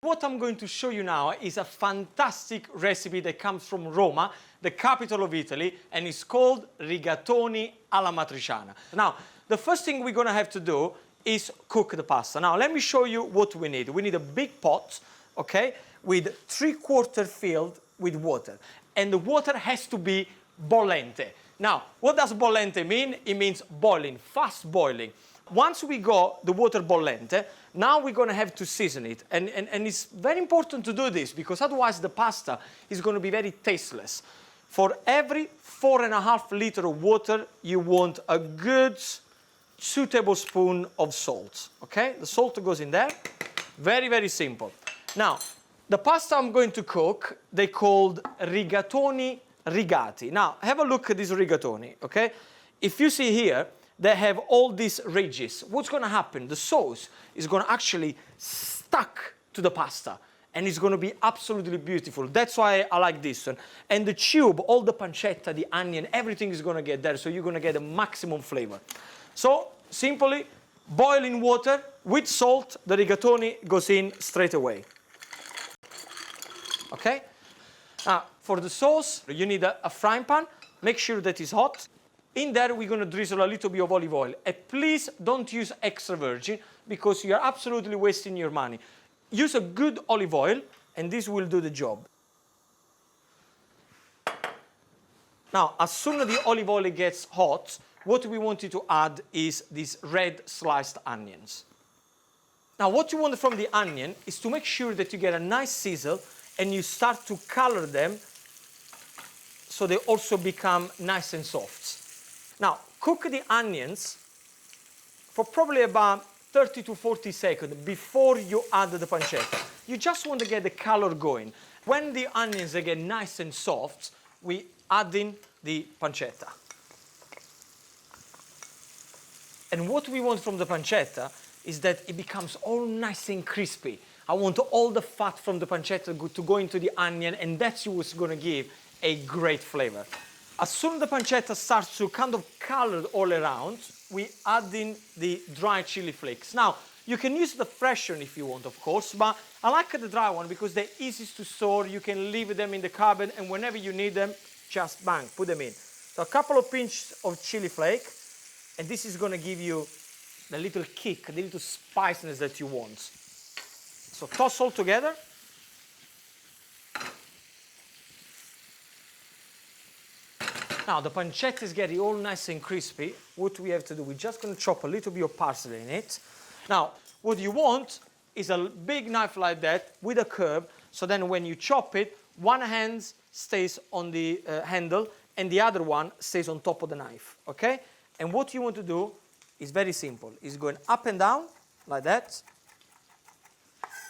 What I'm going to show you now is a fantastic recipe that comes from Roma, the capital of Italy, and it's called Rigatoni Amatriciana. Now, the first thing we're going to have to do is cook the pasta. Now, let me show you what we need. We need a big pot, okay, with 3/4 filled with water. And the water has to be bollente. Now, what does bollente mean? It means boiling, fast boiling. Once we got the water bollente, now we're going to have to season it. And it's very important to do this because otherwise the pasta is going to be very tasteless. For every 4.5 liters of water, you want a good 2 tablespoons of salt. Okay? The salt goes in there. Very, very simple. Now, the pasta I'm going to cook, they called rigatoni rigati. Now, have a look at this rigatoni, okay? If you see here, they have all these ridges. What's going to happen? The sauce is going to actually stuck to the pasta, and it's going to be absolutely beautiful. That's why I like this one. And the tube, all the pancetta, the onion, everything is going to get there, so you're going to get a maximum flavor. So, simply, boil in water with salt, the rigatoni goes in straight away. Okay? Now, for the sauce, you need a frying pan. Make sure that it's hot. In there, we're going to drizzle a little bit of olive oil. And please don't use extra virgin because you're absolutely wasting your money. Use a good olive oil, and this will do the job. Now, as soon as the olive oil gets hot, what we want you to add is these red sliced onions. Now, what you want from the onion is to make sure that you get a nice sizzle and you start to color them so they also become nice and soft. Now, cook the onions for probably about 30 to 40 seconds before you add the pancetta. You just want to get the color going. When the onions get nice and soft, we add in the pancetta. And what we want from the pancetta is that it becomes all nice and crispy. I want all the fat from the pancetta to go into the onion, and that's what's going to give a great flavor. As soon as the pancetta starts to kind of color all around, we add in the dry chili flakes. Now, you can use the fresh one if you want, of course, but I like the dry one because they're easy to store. You can leave them in the cupboard, and whenever you need them, just bang, put them in. So a couple of pinches of chili flake, and this is going to give you the little kick, the little spiciness that you want. So toss all together. Now the pancetta is getting all nice and crispy. What we have to do, we're just going to chop a little bit of parsley in it. Now, what you want is a big knife like that with a curve, so then when you chop it, one hand stays on the handle and the other one stays on top of the knife, okay? And what you want to do is very simple. It's going up and down like that.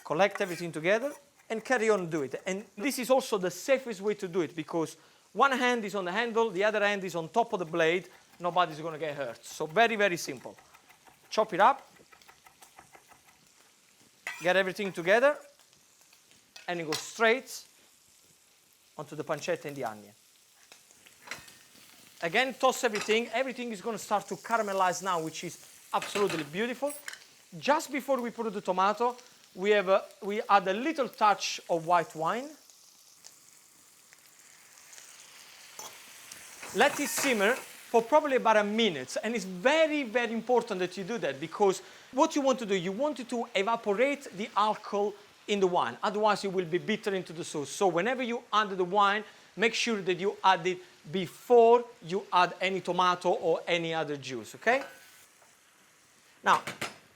Collect everything together and carry on do it. And this is also the safest way to do it because one hand is on the handle, the other hand is on top of the blade. Nobody's going to get hurt. So very, very simple. Chop it up. Get everything together. And it goes straight onto the pancetta and the onion. Again, toss everything. Everything is going to start to caramelize now, which is absolutely beautiful. Just before we put the tomato, we add a little touch of white wine. Let it simmer for probably about a minute. And it's very, very important that you do that because what you want to do, you want it to evaporate the alcohol in the wine. Otherwise, it will be bitter into the sauce. So whenever you add the wine, make sure that you add it before you add any tomato or any other juice, okay? Now,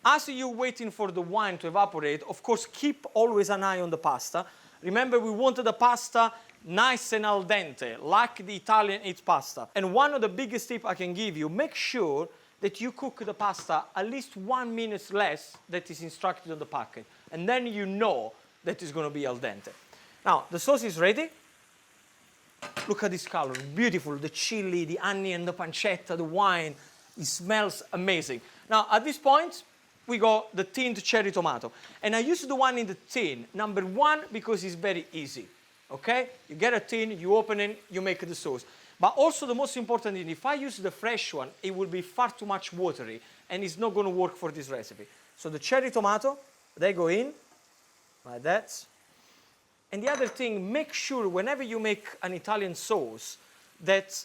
as you're waiting for the wine to evaporate, of course, keep always an eye on the pasta. Remember, we wanted the pasta nice and al dente, like the Italian eat pasta. And one of the biggest tips I can give you, make sure that you cook the pasta at least 1 minute less than is instructed on the packet. And then you know that it's going to be al dente. Now, the sauce is ready. Look at this color, beautiful. The chili, the onion, the pancetta, the wine. It smells amazing. Now, at this point, we got the tinned cherry tomato. And I use the one in the tin. Number one, because it's very easy. Okay? You get a tin, you open it, you make the sauce. But also the most important thing, if I use the fresh one, it will be far too much watery and it's not going to work for this recipe. So the cherry tomato, they go in. like that. And the other thing, make sure whenever you make an Italian sauce that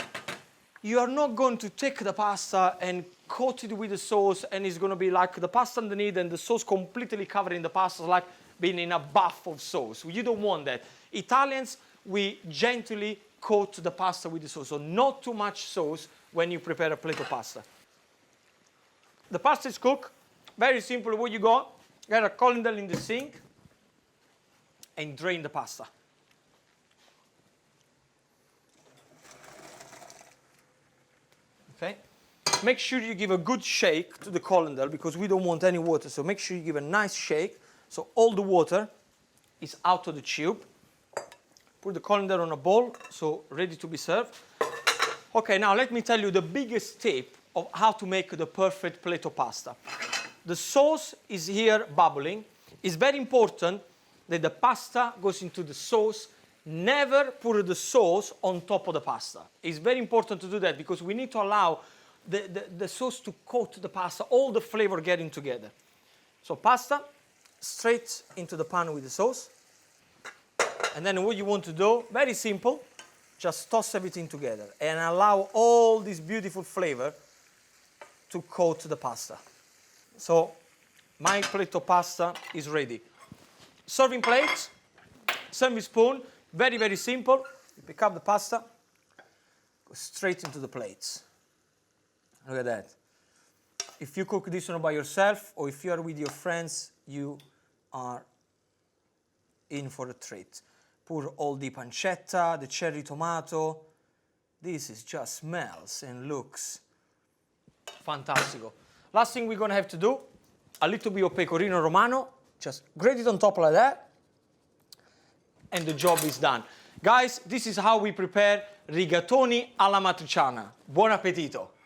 you are not going to take the pasta and coat it with the sauce and it's going to be like the pasta underneath and the sauce completely covering the pasta, like being in a bath of sauce. You don't want that. Italians, we gently coat the pasta with the sauce, so not too much sauce when you prepare a plate of pasta. The pasta is cooked. Very simple. What you got? Get a colander in the sink and drain the pasta. Okay? Make sure you give a good shake to the colander because we don't want any water. So make sure you give a nice shake so all the water is out of the tube. Put the colander on a bowl, so ready to be served. Okay, now let me tell you the biggest tip of how to make the perfect plate of pasta. The sauce is here bubbling. It's very important that the pasta goes into the sauce. Never put the sauce on top of the pasta. It's very important to do that because we need to allow the sauce to coat the pasta, all the flavor getting together. So pasta straight into the pan with the sauce. And then what you want to do, very simple, just toss everything together and allow all this beautiful flavor to coat the pasta. So my plate of pasta is ready. Serving plate, serving spoon, very, very simple. You pick up the pasta, go straight into the plates. Look at that. If you cook this one by yourself or if you are with your friends, you are in for a treat. Pour all the pancetta, the cherry tomato. This is just smells and looks fantastico. Last thing we're going to have to do, a little bit of pecorino romano. Just grate it on top like that. And the job is done. Guys, this is how we prepare rigatoni alla matriciana. Buon appetito!